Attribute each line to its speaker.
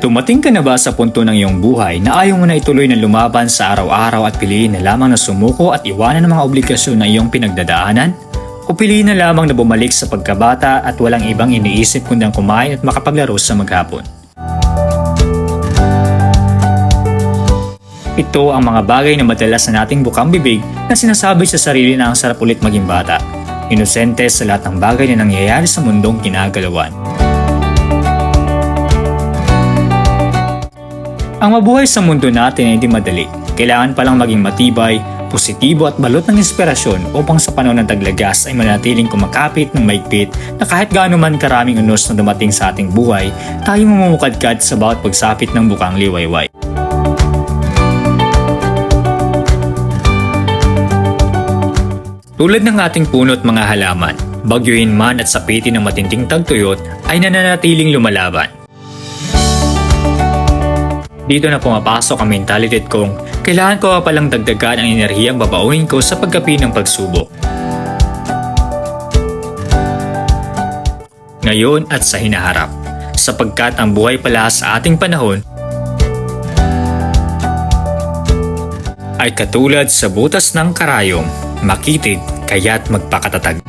Speaker 1: Dumating ka na ba sa punto ng iyong buhay na ayaw mo na ituloy na lumaban sa araw-araw at piliin na lamang na sumuko at iwanan ang mga obligasyon na iyong pinagdadaanan? O piliin na lamang na bumalik sa pagkabata at walang ibang iniisip kundi ang kumain at makapaglaro sa maghapon? Ito ang mga bagay na madalas na nating bukang bibig na sinasabi sa sarili na ang sarap ulit maging bata. Inosente sa lahat ng bagay na nangyayari sa mundong ginagalawan. Ang mabuhay sa mundo natin ay hindi madali. Kailangan palang maging matibay, positibo at balot ng inspirasyon upang sa panahon ng taglagas ay manatiling kumakapit ng maigpit na kahit gaano man karaming unos na dumating sa ating buhay, tayo mamumukadkad sa bawat pagsapit ng bukang liwayway. Tulad ng ating puno't mga halaman, bagyuhin man at sapitin ng matinding tagtuyot ay nananatiling lumalaban. Dito na pumapasok ang mentality kong kailangan ko palang dagdagan ang enerhiyang babaunin ko sa pagkapi ng pagsubok. Ngayon at sa hinaharap, sapagkat ang buhay pala sa ating panahon ay katulad sa butas ng karayom, makitid kaya't magpakatatag.